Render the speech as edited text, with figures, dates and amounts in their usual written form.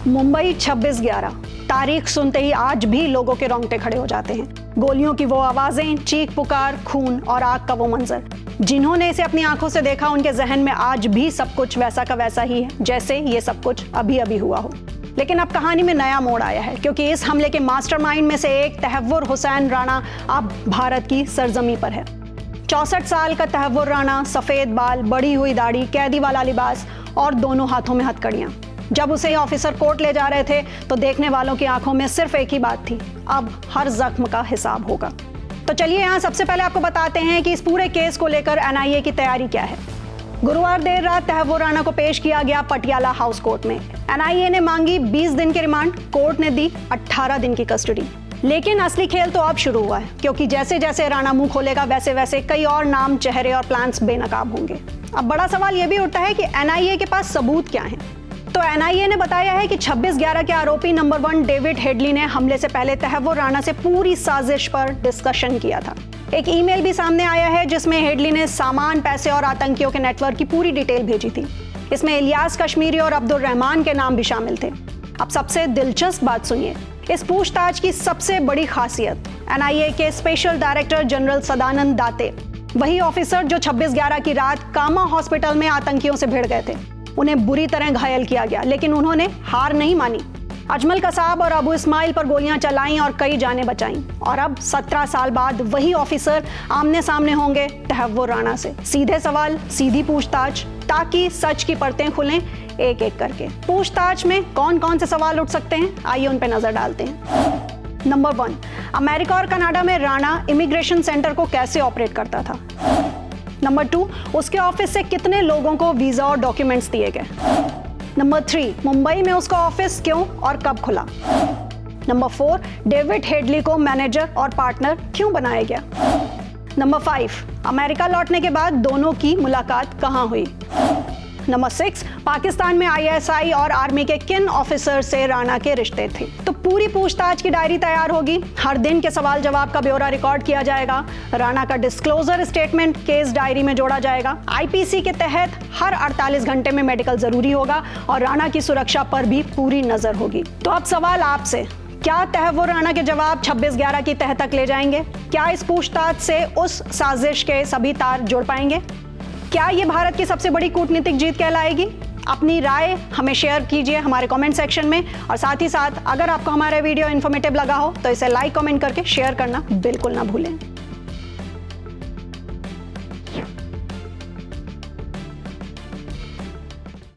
मुंबई 26/11 तारीख सुनते ही आज भी लोगों के रोंगटे खड़े हो जाते हैं। गोलियों की वो आवाजें, चीख पुकार, खून और आग का वो मंजर, जिन्होंने इसे अपनी आंखों से देखा उनके जहन में आज भी सब कुछ वैसा का वैसा ही है जैसे ये सब कुछ अभी अभी हुआ हो। लेकिन अब कहानी में नया मोड़ आया है, क्योंकि इस हमले के मास्टरमाइंड में से एक तहव्वुर हुसैन राणा अब भारत की सरजमी पर है। 64 साल का तहव्वुर राणा, सफेद बाल, बड़ी हुई दाढ़ी, कैदी वाला लिबास और दोनों हाथों में हथकड़ियां। जब उसे ऑफिसर कोर्ट ले जा रहे थे तो देखने वालों की आंखों में सिर्फ एक ही बात थी, अब हर जख्म का हिसाब होगा। तो चलिए यहाँ सबसे पहले आपको बताते हैं कि इस पूरे केस को लेकर एनआईए की तैयारी क्या है। गुरुवार देर रात तहव्वुर राणा को पेश किया गया पटियाला हाउस कोर्ट में। एनआईए ने मांगी 20 दिन की रिमांड, कोर्ट ने दी 18 दिन की कस्टडी। लेकिन असली खेल तो अब शुरू हुआ है, क्योंकि जैसे जैसे राणा मुंह खोलेगा वैसे वैसे कई और नाम, चेहरे और प्लान्स बेनकाब होंगे। अब बड़ा सवाल यह भी उठता है कि एनआईए के पास सबूत क्या है। तो एनआईए ने बताया है कि 26/11 के आरोपी नंबर 1 डेविड हेडली ने हमले से पहले तहव्वुर राणा से पूरी साजिश पर डिस्कशन किया था। एक ईमेल भी सामने आया है जिसमें हेडली ने सामान, पैसे और आतंकियों के नेटवर्क की पूरी डिटेल भेजी थी। इसमें इलियास कश्मीरी और अब्दुल रहमान के नाम भी शामिल थे। अब सबसे दिलचस्प बात सुनिए, इस पूछताछ की सबसे बड़ी खासियत एनआईए के स्पेशल डायरेक्टर जनरल सदानंद दाते, वही ऑफिसर जो 26/11 की रात कामा हॉस्पिटल में आतंकियों से भिड़ गए थे। उन्हें बुरी तरह घायल किया गया, लेकिन उन्होंने हार नहीं मानी। अजमल कसाब और अबू इस्माइल पर गोलियां चलाईं और कई जानें बचाईं। और अब 17 साल बाद वही ऑफिसर आमने सामने होंगे तहव्वुर राणा से। सीधे सवाल, सीधी पूछताछ, ताकि सच की परतें खुलें एक एक करके। पूछताछ में कौन कौन से सवाल उठ सकते हैं, आइए उन पर नजर डालते हैं। नंबर 1, अमेरिका और कनाडा में राणा इमिग्रेशन सेंटर को कैसे ऑपरेट करता था। नंबर 2, उसके ऑफिस से कितने लोगों को वीजा और डॉक्यूमेंट्स दिए गए। नंबर 3, मुंबई में उसका ऑफिस क्यों और कब खुला। नंबर 4, डेविड हेडली को मैनेजर और पार्टनर क्यों बनाया गया। नंबर 5, अमेरिका लौटने के बाद दोनों की मुलाकात कहां हुई। नंबर 6, पाकिस्तान में आईएसआई और आर्मी के किन ऑफिसर से राणा के रिश्ते थे। तो पूरी पूछताछ की डायरी तैयार होगी, हर दिन के सवाल जवाब का ब्यौरा रिकॉर्ड किया जाएगा, राणा का डिस्क्लोजर स्टेटमेंट केस डायरी में जोड़ा जाएगा। आईपीसी के तहत हर 48 घंटे में मेडिकल जरूरी होगा और राणा की सुरक्षा पर भी पूरी नजर होगी। तो अब सवाल आपसे, क्या तहव्वुर राणा के जवाब 26/11 की तह तक ले जाएंगे? क्या इस पूछताछ से उस साजिश के सभी तार जुड़ पाएंगे? क्या ये भारत की सबसे बड़ी कूटनीतिक जीत कहलाएगी? अपनी राय हमें शेयर कीजिए हमारे कमेंट सेक्शन में, और साथ ही साथ अगर आपको हमारा वीडियो इन्फॉर्मेटिव लगा हो तो इसे लाइक, कमेंट करके शेयर करना बिल्कुल ना भूलें।